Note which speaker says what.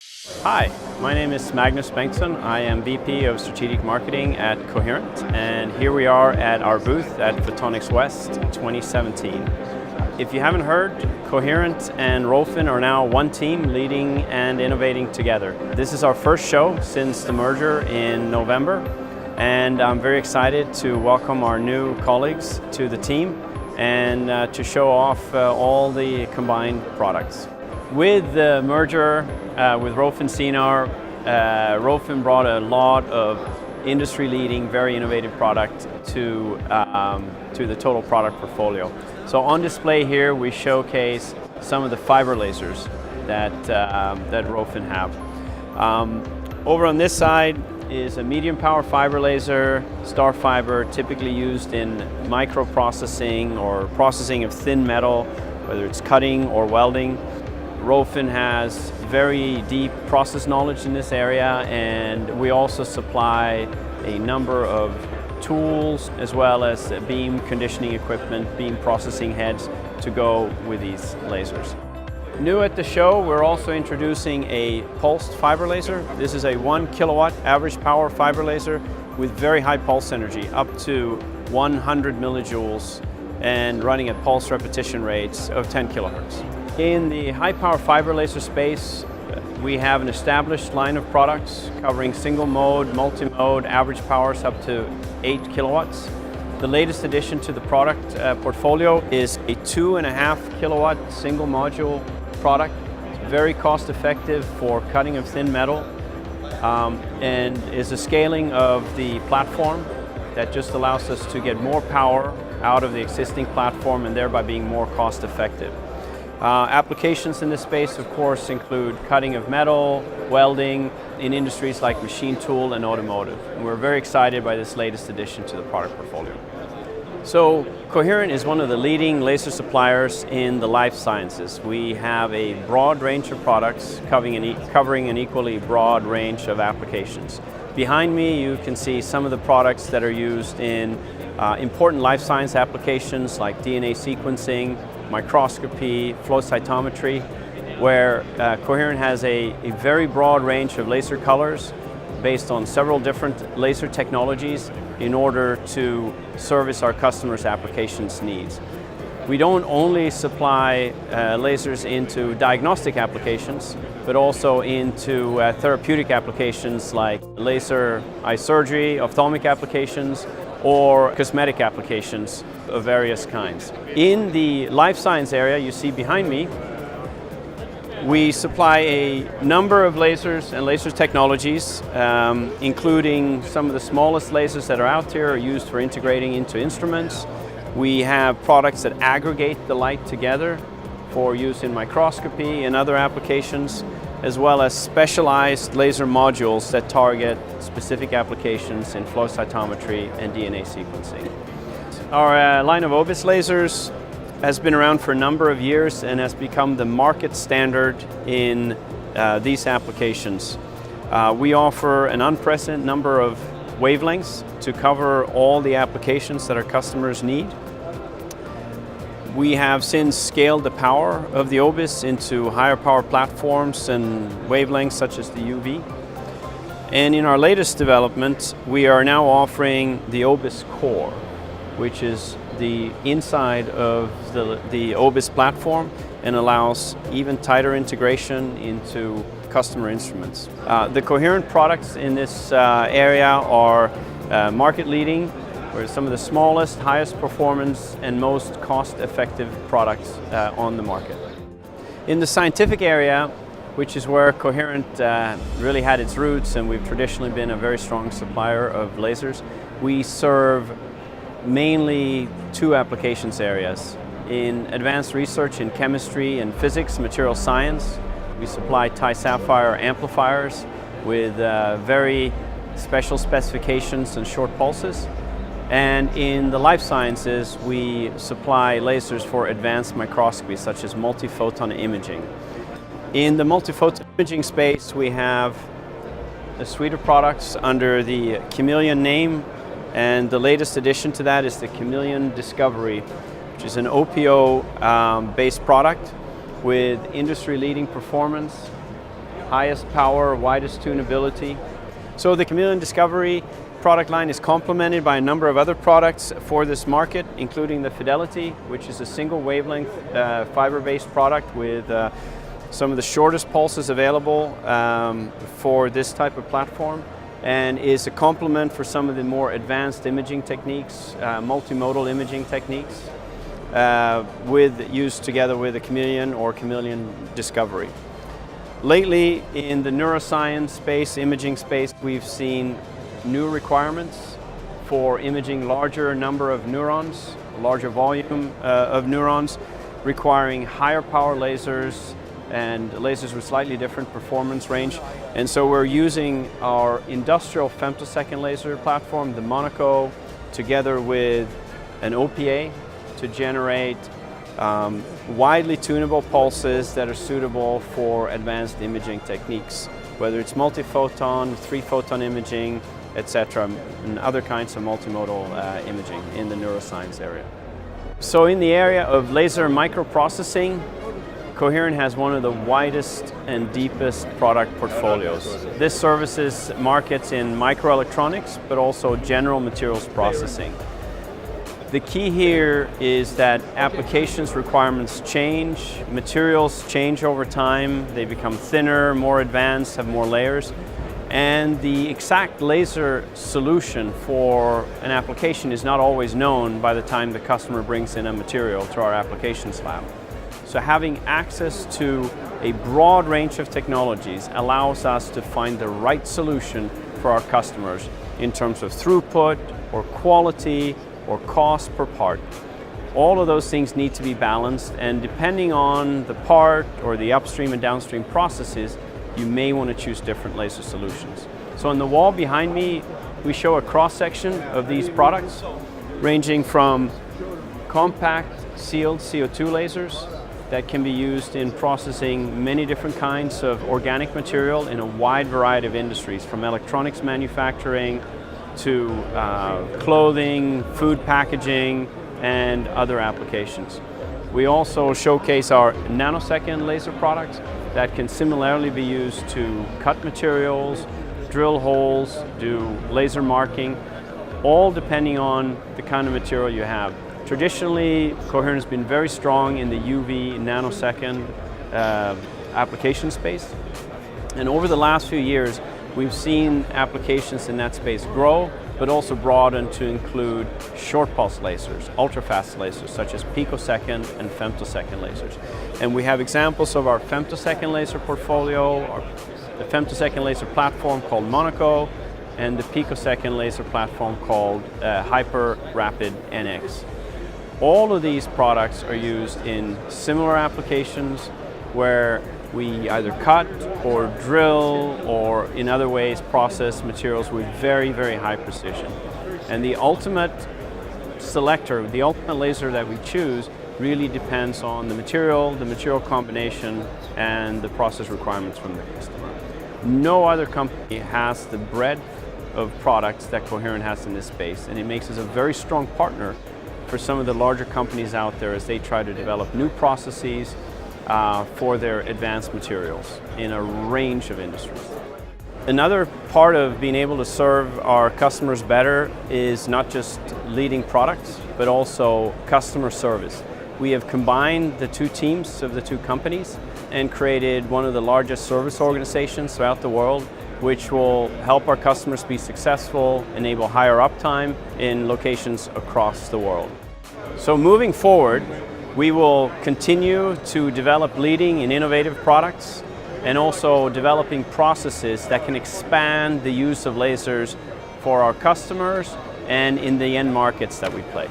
Speaker 1: Hi, my name is Magnus Bengtsson. I am VP of Strategic Marketing at Coherent, and here we are at our booth at Photonics West 2017. If you haven't heard, Coherent and Rolfin are now one team, leading and innovating together. This is our first show since the merger in November, and I'm very excited to welcome our new colleagues to the team and to show off all the combined products. With the merger with Rolfin Sinar, Rolfin brought a lot of industry-leading, very innovative product to the total product portfolio. So on display here, we showcase some of the fiber lasers that Rolfin have. Over on this side is a medium power fiber laser, star fiber, typically used in microprocessing or processing of thin metal, whether it's cutting or welding. Rolfin has very deep process knowledge in this area, and we also supply a number of tools as well as beam conditioning equipment, beam processing heads to go with these lasers. New at the show, we're also introducing a pulsed fiber laser. This is a 1 kilowatt average power fiber laser with very high pulse energy, up to 100 millijoules, and running at pulse repetition rates of 10 kilohertz. In the high power fiber laser space, we have an established line of products covering single mode, multi-mode, average powers up to 8 kilowatts. The latest addition to the product portfolio is a 2.5 kilowatt single module product. It's very cost effective for cutting of thin metal and is a scaling of the platform that just allows us to get more power out of the existing platform and thereby being more cost effective. Applications in this space, of course, include cutting of metal, welding, in industries like machine tool and automotive. And we're very excited by this latest addition to the product portfolio. So, Coherent is one of the leading laser suppliers in the life sciences. We have a broad range of products covering an equally broad range of applications. Behind me, you can see some of the products that are used in important life science applications like DNA sequencing, microscopy, flow cytometry, where Coherent has a very broad range of laser colors based on several different laser technologies in order to service our customers' applications needs. We don't only supply lasers into diagnostic applications, but also into therapeutic applications like laser eye surgery, ophthalmic applications, or cosmetic applications of various kinds. In the life science area you see behind me, we supply a number of lasers and laser technologies, including some of the smallest lasers that are out there are used for integrating into instruments. We have products that aggregate the light together for use in microscopy and other applications, as well as specialized laser modules that target specific applications in flow cytometry and DNA sequencing. Our line of OBIS lasers has been around for a number of years and has become the market standard in these applications. We offer an unprecedented number of wavelengths to cover all the applications that our customers need. We have since scaled the power of the OBIS into higher power platforms and wavelengths such as the UV. And in our latest development, we are now offering the OBIS core, which is the inside of the OBIS platform and allows even tighter integration into customer instruments. The Coherent products in this area are market leading. We're some of the smallest, highest performance, and most cost-effective products on the market. In the scientific area, which is where Coherent really had its roots, and we've traditionally been a very strong supplier of lasers, we serve mainly two applications areas. In advanced research in chemistry and physics, material science, we supply Ti-Sapphire amplifiers with very special specifications and short pulses. And in the life sciences, we supply lasers for advanced microscopy, such as multiphoton imaging. In the multiphoton imaging space, we have a suite of products under the Chameleon name, and the latest addition to that is the Chameleon Discovery, which is an OPO-based product with industry-leading performance, highest power, widest tunability. So the Chameleon Discovery product line is complemented by a number of other products for this market, including the Fidelity, which is a single wavelength fiber-based product with some of the shortest pulses available for this type of platform, and is a complement for some of the more advanced imaging techniques, multimodal imaging techniques, used together with the Chameleon or Chameleon Discovery. Lately, in the neuroscience space, imaging space, we've seen new requirements for imaging larger number of neurons, larger volume of neurons, requiring higher power lasers and lasers with slightly different performance range. And so we're using our industrial femtosecond laser platform, the Monaco, together with an OPA to generate widely tunable pulses that are suitable for advanced imaging techniques, whether it's multi-photon, 3-photon imaging, etc., and other kinds of multimodal imaging in the neuroscience area. So in the area of laser microprocessing, Coherent has one of the widest and deepest product portfolios. This services markets in microelectronics, but also general materials processing. The key here is that applications requirements change, materials change over time, they become thinner, more advanced, have more layers, and the exact laser solution for an application is not always known by the time the customer brings in a material to our applications lab. So having access to a broad range of technologies allows us to find the right solution for our customers in terms of throughput or quality or cost per part. All of those things need to be balanced, and depending on the part or the upstream and downstream processes, you may want to choose different laser solutions. So on the wall behind me, we show a cross-section of these products, ranging from compact sealed CO2 lasers that can be used in processing many different kinds of organic material in a wide variety of industries, from electronics manufacturing to clothing, food packaging, and other applications. We also showcase our nanosecond laser products that can similarly be used to cut materials, drill holes, do laser marking, all depending on the kind of material you have. Traditionally, Coherent has been very strong in the UV nanosecond application space, and over the last few years we've seen applications in that space grow, but also broaden to include short pulse lasers, ultra-fast lasers such as picosecond and femtosecond lasers. And we have examples of our femtosecond laser portfolio, the femtosecond laser platform called Monaco, and the picosecond laser platform called Hyper Rapid NX. All of these products are used in similar applications where we either cut or drill or in other ways process materials with very, very high precision. And the ultimate selector, the ultimate laser that we choose, really depends on the material combination, and the process requirements from the customer. No other company has the breadth of products that Coherent has in this space, and it makes us a very strong partner for some of the larger companies out there as they try to develop new processes for their advanced materials in a range of industries. Another part of being able to serve our customers better is not just leading products, but also customer service. We have combined the two teams of the two companies and created one of the largest service organizations throughout the world, which will help our customers be successful, enable higher uptime in locations across the world. So moving forward, we will continue to develop leading and innovative products, and also developing processes that can expand the use of lasers for our customers and in the end markets that we play.